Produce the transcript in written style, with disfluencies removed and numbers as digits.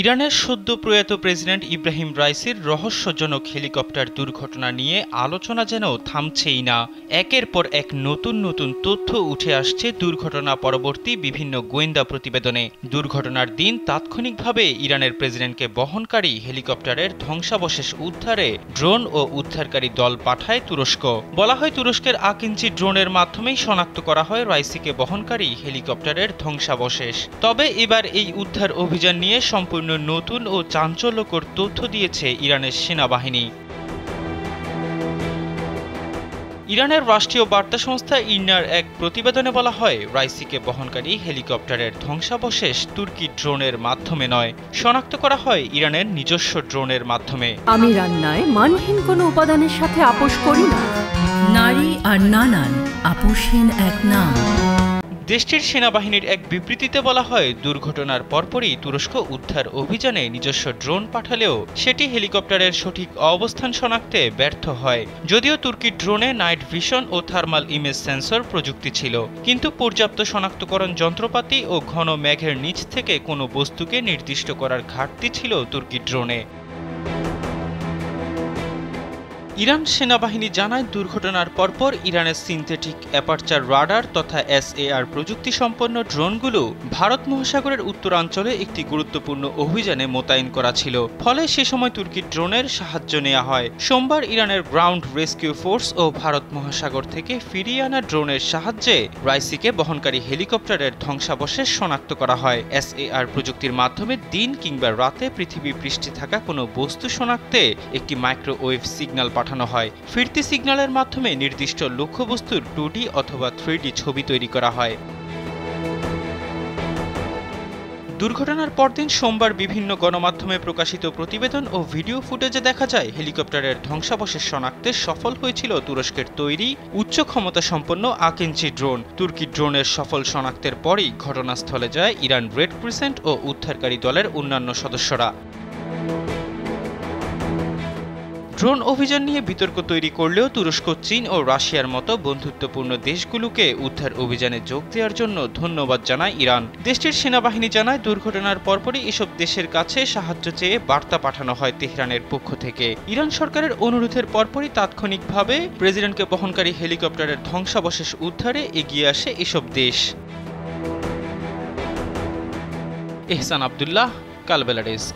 ইরানের সদ্য প্রয়াত প্রেসিডেন্ট ইব্রাহিম রাইসির রহস্যজনক হেলিকপ্টার দুর্ঘটনা নিয়ে আলোচনা যেন থামছেই না। একের পর এক নতুন নতুন তথ্য উঠে আসছে দুর্ঘটনা পরবর্তী বিভিন্ন গোয়েন্দা প্রতিবেদনে। দুর্ঘটনার দিন তাৎক্ষণিকভাবে ইরানের প্রেসিডেন্টকে বহনকারী হেলিকপ্টারের ধ্বংসাবশেষ উদ্ধারে ড্রোন ও উদ্ধারকারী দল পাঠায় তুরস্ক। বলা হয় তুরস্কের আকিঞ্চি ড্রোনের মাধ্যমেই শনাক্ত করা হয় রাইসিকে বহনকারী হেলিকপ্টারের ধ্বংসাবশেষ। তবে এবার এই উদ্ধার অভিযান নিয়ে সম্পূর্ণ নতুন ও চাঞ্চল্যকর তথ্য দিয়েছে ইরানের সেনাবাহিনী। ইরানের রাষ্ট্রীয় বার্তা সংস্থা ইরনার এক প্রতিবেদনে বলা হয়, রাইসিকে বহনকারী হেলিকপ্টারের ধ্বংসাবশেষ তুর্কি ড্রোনের মাধ্যমে নয়, শনাক্ত করা হয় ইরানের নিজস্ব ড্রোনের মাধ্যমে। আমি রান্নায় মানহীন কোনো উপাদানের সাথে আপোষ করি না। নারী আর নানান আপোষহীন এক নাম। দেশটির সেনাবাহিনীর এক বিবৃতিতে বলা হয়, দুর্ঘটনার পরপরই তুরস্ক উদ্ধার অভিযানে নিজস্ব ড্রোন পাঠালেও সেটি হেলিকপ্টারের সঠিক অবস্থান শনাক্তে ব্যর্থ হয়। যদিও তুর্কি ড্রোনে নাইট ভিশন ও থার্মাল ইমেজ সেন্সর প্রযুক্তি ছিল, কিন্তু পর্যাপ্ত শনাক্তকরণ যন্ত্রপাতি ও ঘন মেঘের নিচ থেকে কোনো বস্তুকে নির্দিষ্ট করার ঘাটতি ছিল তুর্কি ড্রোনে। ইরান সেনাবাহিনী জানায়, দুর্ঘটনার পরপর ইরানের সিনথেটিক অ্যাপারচার রাডার তথা SAR প্রযুক্তি সম্পন্ন ড্রোনগুলো ভারত মহাসাগরের উত্তরাঞ্চলে একটি গুরুত্বপূর্ণ অভিযানে মোতায়েন করা ছিল। ফলে সে সময় তুর্কি ড্রোনের সাহায্য নেওয়া হয়। সোমবার ইরানের গ্রাউন্ড রেস্কিউ ফোর্স ও ভারত মহাসাগর থেকে ফিরিয়ে আনা ড্রোনের সাহায্যে রাইসিকে বহনকারী হেলিকপ্টারের ধ্বংসাবশেষ শনাক্ত করা হয়। SAR প্রযুক্তির মাধ্যমে দিন কিংবা রাতে পৃথিবী পৃষ্ঠে থাকা কোনো বস্তু শনাক্তে একটি মাইক্রোওয়েভ সিগন্যাল পাঠানো হয়। ফিরতি সিগন্যালের মাধ্যমে নির্দিষ্ট লক্ষ্যবস্তুর 2D অথবা 3D ছবি তৈরি করা হয়। দুর্ঘটনার পরদিন সোমবার বিভিন্ন গণমাধ্যমে প্রকাশিত প্রতিবেদন ও ভিডিও ফুটেজে দেখা যায়, হেলিকপ্টারের ধ্বংসাবশেষ শনাক্তে সফল হয়েছিল তুরস্কের তৈরি উচ্চ ক্ষমতা সম্পন্ন আকিঞ্চি ড্রোন। তুর্কি ড্রোনের সফল শনাক্তের পরই ঘটনাস্থলে যায় ইরান রেড ক্রিসেন্ট ও উদ্ধারকারী দলের অন্যান্য সদস্যরা। ড্রোন অভিযান নিয়ে বিতর্ক তৈরি করলেও তুরস্ক, চীন ও রাশিয়ার মতো বন্ধুত্বপূর্ণ দেশগুলোকে উদ্ধার অভিযানে যোগ দেওয়ার জন্য ধন্যবাদ জানায় ইরান। দেশটির সেনাবাহিনী জানায়, দুর্ঘটনার পরপরই এসব দেশের কাছে সাহায্য চেয়ে বার্তা পাঠানো হয় তেহরানের পক্ষ থেকে। ইরান সরকারের অনুরোধের পরপরই তাৎক্ষণিকভাবে প্রেসিডেন্টকে বহনকারী হেলিকপ্টারের ধ্বংসাবশেষ উদ্ধারে এগিয়ে আসে এসব দেশ। এহসান আব্দুল্লাহ, কালবেলা ডেস্ক।